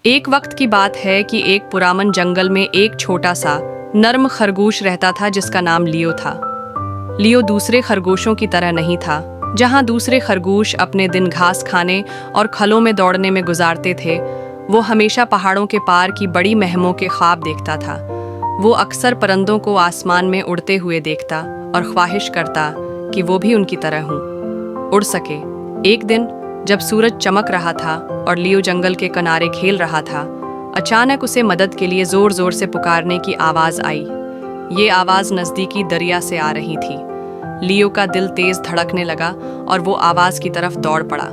एक वक्त की बात है कि एक पुरामन जंगल में एक छोटा सा नर्म खरगोश रहता था जिसका नाम लियो था। लियो दूसरे खरगोशों की तरह नहीं था। जहां दूसरे खरगोश अपने दिन घास खाने और खलों में दौड़ने में गुजारते थे, वो हमेशा पहाड़ों के पार की बड़ी महमों के ख्वाब देखता था। वो अक्सर परिंदों को आसमान में उड़ते हुए देखता और ख्वाहिश करता कि वो भी उनकी तरह हों, उड़ सके। एक दिन जब सूरज चमक रहा था और लियो जंगल के किनारे खेल रहा था, अचानक उसे मदद के लिए जोर जोर से पुकारने की आवाज आई। ये आवाज नजदीकी दरिया से आ रही थी। लियो का दिल तेज धड़कने लगा और वो आवाज की तरफ दौड़ पड़ा।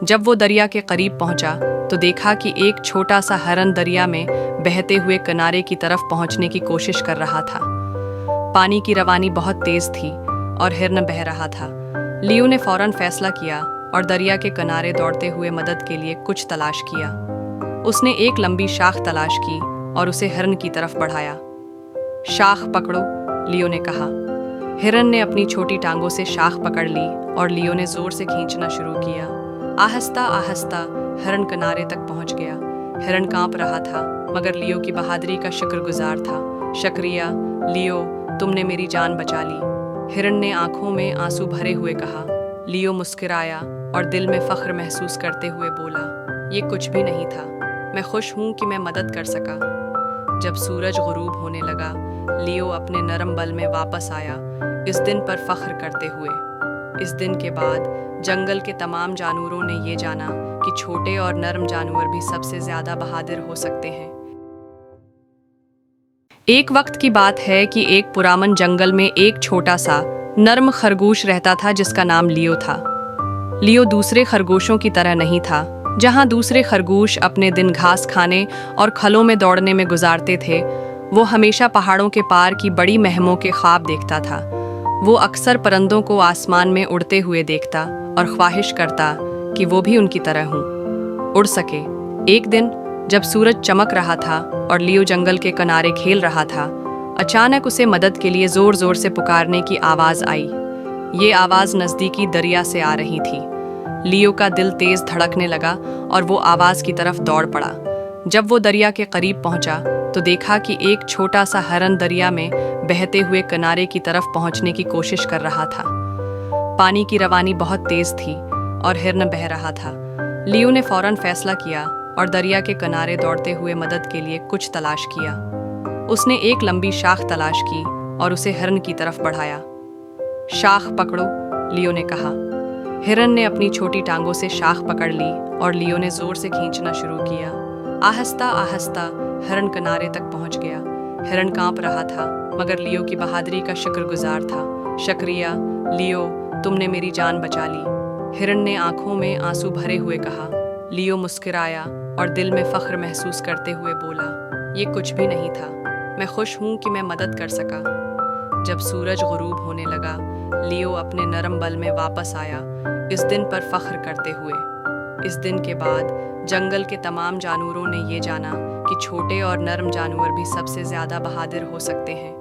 जब वो दरिया के करीब पहुंचा तो देखा कि एक छोटा सा हिरन दरिया में बहते हुए किनारे की तरफ पहुंचने की कोशिश कर रहा था। पानी की रवानी बहुत तेज थी और हिरन बह रहा था। लियो ने फौरन फैसला किया और दरिया के किनारे दौड़ते हुए मदद के लिए कुछ तलाश किया। उसने एक लंबी शाख तलाश की और उसे हिरन की तरफ बढ़ाया। शाख पकड़ो, लियो ने कहा। हिरन ने अपनी छोटी टांगों से शाख पकड़ ली और लियो ने जोर से खींचना शुरू किया। आहिस्ता आहिस्ता हिरन किनारे तक पहुंच गया। हिरन कांप रहा था मगर लियो की बहादुरी का शुक्रगुजार था। शुक्रिया लियो, तुमने मेरी जान बचा ली, हिरन ने आंखों में आंसू भरे हुए कहा। लियो मुस्कुराया और दिल में फख्र महसूस करते हुए बोला, ये कुछ भी नहीं था, मैं खुश हूँ कि मैं मदद कर सका। जब सूरज गुरूब होने लगा, लियो अपने नरम बल में वापस आया, इस दिन पर फख्र करते हुए। इस दिन के बाद जंगल के तमाम जानवरों ने ये जाना कि छोटे और नरम जानवर भी सबसे ज्यादा बहादुर हो सकते हैं। एक वक्त की बात है कि एक पुरामन जंगल में एक छोटा सा नर्म खरगोश रहता था जिसका नाम लियो था। लियो दूसरे खरगोशों की तरह नहीं था। जहां दूसरे खरगोश अपने दिन घास खाने और खलों में दौड़ने में गुजारते थे, वो हमेशा पहाड़ों के पार की बड़ी महमों के ख्वाब देखता था। वो अक्सर परिंदों को आसमान में उड़ते हुए देखता और ख्वाहिश करता कि वो भी उनकी तरह हों, उड़ सके। एक दिन जब सूरज चमक रहा था और लियो जंगल के किनारे खेल रहा था, अचानक उसे मदद के लिए जोर जोर से पुकारने की आवाज आई। ये आवाज नजदीकी दरिया से आ रही थी। लियो का दिल तेज धड़कने लगा और वो आवाज की तरफ दौड़ पड़ा। जब वो दरिया के करीब पहुंचा तो देखा कि एक छोटा सा हिरन दरिया में बहते हुए किनारे की तरफ पहुंचने की कोशिश कर रहा था। पानी की रवानी बहुत तेज थी और हिरन बह रहा था। लियो ने फौरन फैसला किया और दरिया के किनारे दौड़ते हुए मदद के लिए कुछ तलाश किया। उसने एक लंबी शाख तलाश की और उसे हिरन की तरफ बढ़ाया। शाख पकड़ो, लियो ने कहा। हिरन ने अपनी छोटी टांगों से शाख पकड़ ली और लियो ने जोर से खींचना शुरू किया। आहिस्ता आहिस्ता हिरन किनारे तक पहुंच गया। हिरन कांप रहा था मगर लियो की बहादुरी का शुक्रगुजार था। शुक्रिया लियो, तुमने मेरी जान बचा ली, हिरन ने आंखों में आंसू भरे हुए कहा। लियो मुस्कुराया और दिल में फख्र महसूस करते हुए बोला, ये कुछ भी नहीं था, मैं खुश हूँ कि मैं मदद कर सका। जब सूरज गुरूब होने लगा, लियो अपने नरम बल में वापस आया, इस दिन पर फख्र करते हुए। इस दिन के बाद जंगल के तमाम जानवरों ने ये जाना कि छोटे और नरम जानवर भी सबसे ज्यादा बहादुर हो सकते हैं।